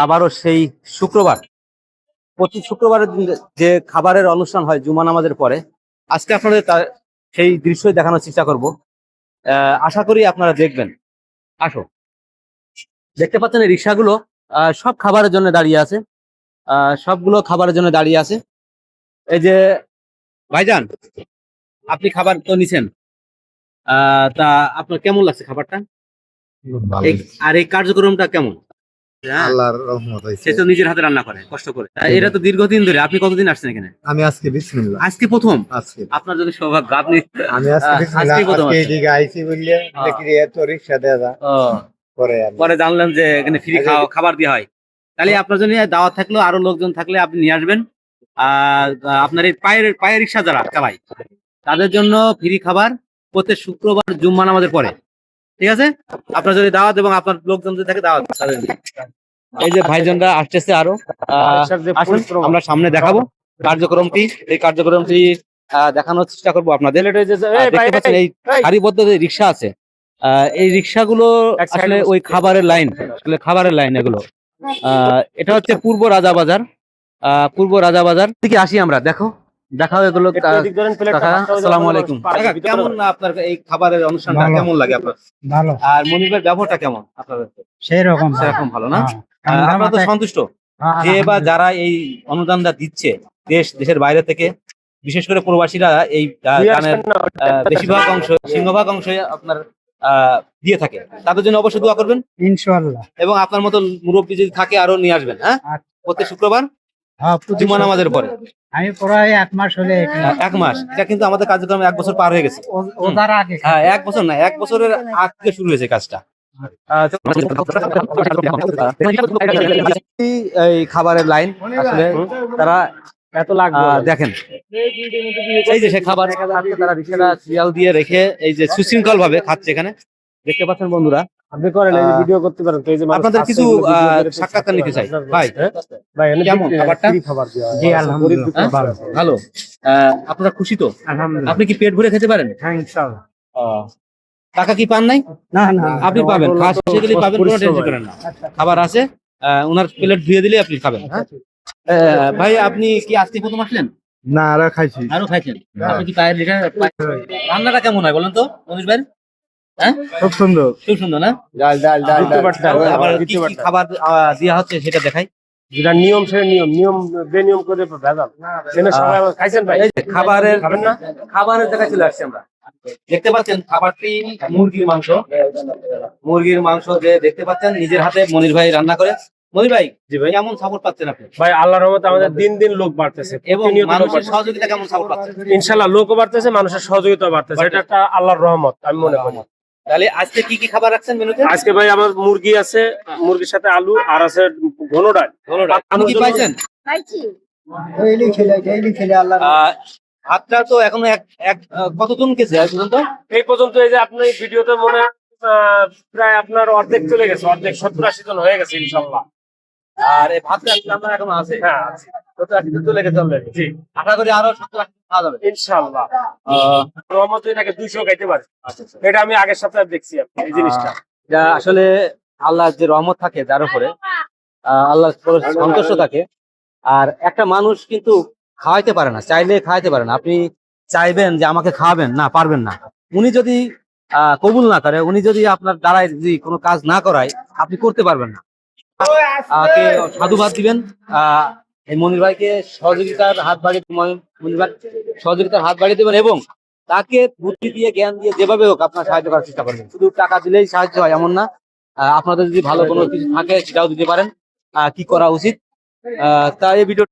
আবারও সেই শুক্রবার, প্রতি শুক্রবারের দিন যে খাবারের অনুষ্ঠান হয় জুমা নামাজের পরে, আজকে আপনাদের সেই দৃশ্যই দেখানোর চেষ্টা করব। আশা করি আপনারা দেখবেন। আসো, দেখতে পাচ্ছেন এই রিক্সাগুলো সব খাবারের জন্য দাঁড়িয়ে আছে। সবগুলো খাবারের জন্য দাঁড়িয়ে আছে। এই যে ভাইজান, আপনি খাবার তো নিছেন, তা আপনার কেমন লাগছে খাবারটা? আর এই কার্যক্রমটা কেমন? আল্লাহর রহমত হইছে। সে তো নিজের হাতে রান্না করে, কষ্ট করে। এটা তো দীর্ঘদিন ধরে। আপনি কতদিন আসছেন এখানে? আমি আজকে বিসমিল্লাহ, আজকে প্রথম। আজকে আপনার যদি সৌভাগ্য, আপনি আমি আজকে বিসমিল্লাহ, আজকেই প্রথম আজকে আসছেন। এদিকে আইছি বললে দেখি এত রিকশা দেয়া পরে জানলাম যে এখানে ফ্রি খাবার দেওয়া হয়। তাহলে আপনার জন্য দাওয়াত থাকলো, আরো লোকজন থাকলে আপনি নিয়ে আসবেন। আর আপনার এই পায়ের রিক্সা যারা চালায় তাদের জন্য ফ্রি খাবার প্রত্যেক শুক্রবার জুম্মা নামাজের পরে। ঠিক আছে, আপনার যদি দাওয়াত এবং আপনার লোকজন যদি থাকে দাওয়াত তাদের নিয়ে। এই যে ভাইজনরা আসতেছে আরো, আসুন আমরা সামনে দেখাবো কার্যক্রমটি। এই কার্যক্রমটি দেখানোর চেষ্টা করবো আপনাদের। দেখতে পাচ্ছেন এই সারিবদ্ধ যে রিক্সা আছে, এই রিক্সাগুলো আসলে ওই খাবারের লাইন, আসলে খাবারের লাইন এগুলো। এটা হচ্ছে পূর্ব রাজাবাজার। পূর্ব রাজাবাজার থেকে আসি আমরা। দেখাও এগুলো। আসসালামু আলাইকুম। কেমন আপনার এই খাবারের অনুষ্ঠানটা কেমন লাগে আপনার? ভালো। আর মনিবের ব্যবহারটা কেমন আপনাদের? সেরকম ভালো না? আপনারা তো সন্তুষ্ট যে বা যারা এই অনুদানটা দিচ্ছে দেশের বাইরে থেকে, বিশেষ করে প্রবাসীরা এই গানের বেশিরভাগ অংশ, সিংহভাগ অংশ আপনার দিয়ে থাকে, তাদের জন্য অবশ্যই দোয়া করবেন ইনশাআল্লাহ। এবং আপনার মতো মুরব্বী যদি থাকে আরো নিয়ে আসবেন। হ্যাঁ, প্রত্যেক শুক্রবার জুমা নামাজের পরে। আমি প্রায় 1 মাস হলে। 1 মাস? এটা কিন্তু আমাদের কার্যক্রম 1 বছর পার হয়ে গেছে। ওদার আগে? হ্যাঁ, 1 বছর না, 1 বছরের আগ থেকে শুরু হয়েছে কাজটা। এই খাবারের লাইন আসলে তারা এত দেখেন, এই যে সে খাবার তারা রিক্সাটা সিরিয়াল দিয়ে রেখে এই যে সুশৃঙ্খল ভাবে খাচ্ছে এখানে। দেখতে পাচ্ছেন বন্ধুরা, আপনি করেন, এই যে ভিডিও করতে পারেন তো। এই যে আপনাদের কিছু সাক্ষাৎকার নিতে চাই। ভাই কেমন খাবারটা? খাবার দেওয়া হয়। জি আলহামদুলিল্লাহ ভালো। আপনারা খুশি তো? আলহামদুলিল্লাহ। আপনি কি পেট ভরে খেতে পারেন? হ্যাঁ ইনশাআল্লাহ। টাকা কি পান নাই? না না, আপনি পাবেন, খাস গেলে পাবেন, কোনো টেনশন করেন না। খাবার আছে, ওনার প্লেট ধুয়ে দিলে আপনি খাবেন। হ্যাঁ ভাই, আপনি কি আজকে প্রথম আসলেন? না, আরো খাইছি। আরো খাইছেন? আপনি কি পায়ের রান্নাটা কেমন হয় বলেন তো মনীষ ভাই? হ্যাঁ, খুব সুন্দর, খুব সুন্দর না? আবার কি কি খাবার দেওয়া হচ্ছে সেটা দেখাই। যেটা নিয়ম সেটা নিয়ম বেনিয়ম করে ভেজাল। সবাই খাইছেন ভাই? খাবারের খাবেন না? খাবারের জায়গায় চলে আসছি আমরা। দেখতে পাচ্ছেন খাবারটি মুরগির মাংস যে দেখতে পাচ্ছেন নিজের হাতে মনির ভাই রান্না করে। মনির ভাই, জি ভাই, কেমন সাপোর্ট পাচ্ছেন আপনি? ভাই আল্লাহর রহমতে আমাদের দিন দিন লোক বাড়তেছে এবং মানুষের সহযোগিতা কেমন সাপোর্ট পাচ্ছেন? ইনশাআল্লাহ লোকও বাড়তেছে, মানুষের সহযোগিতা বাড়তেছে। এটা একটা আল্লাহর রহমত আমি মনে করি। তাহলে আজকে কি কি খাবার রাখছেন মেনুতে? আজকে ভাই আমার মুরগি আছে, মুরগির সাথে আলু, আর আছে ঘন ডাল। আপনি কি পাইছেন? ভাতটা তো এখনো কতজন গেছে এই পর্যন্ত এই যে আপনি ভিডিওতে মনে হয় প্রায় আপনার অর্ধেক চলে গেছে, অর্ধেক 70-80 জন হয়ে গেছে ইনশাআল্লাহ। আর এই ভাতটা আপনার এখনো আছে? হ্যাঁ আছে, 70-80 চলে গেছে অলরেডি। জি, আশা করি আরো 70-80 খাওয়া যাবে ইনশাআল্লাহ। রহমতে নাকি 200 খাইতে পারে। এটা আমি আগের সপ্তাহে দেখছি এই জিনিসটা। যা আসলে আল্লাহ যে রহমত থাকে যার উপরে, আল্লাহ সন্তুষ্ট থাকে। আর একটা মানুষ কিন্তু খাওয়াইতে পারে না, চাইলে খাওয়াইতে পারে না। আপনি চাইবেন যে আমাকে খাওয়াবেন, না, পারবেন না। উনি যদি কবুল না করে, উনি যদি আপনার দ্বারাই যদি কোনো কাজ না করায়, আপনি করতে পারবেন না। সাধুবাদ দিবেন এই মনির ভাইকে, সহযোগিতার হাত বাড়িয়ে মনির ভাই সহযোগিতার হাত বাড়িয়ে দেবেন এবং তাকে বুদ্ধি দিয়ে, জ্ঞান দিয়ে, যেভাবে হোক আপনার সাহায্য করার চেষ্টা করবেন। শুধু টাকা দিলেই সাহায্য হয় এমন না, আপনাদের যদি ভালো কোনো কিছু থাকে সেটাও দিতে পারেন। কি করা উচিত তা এই ভিডিও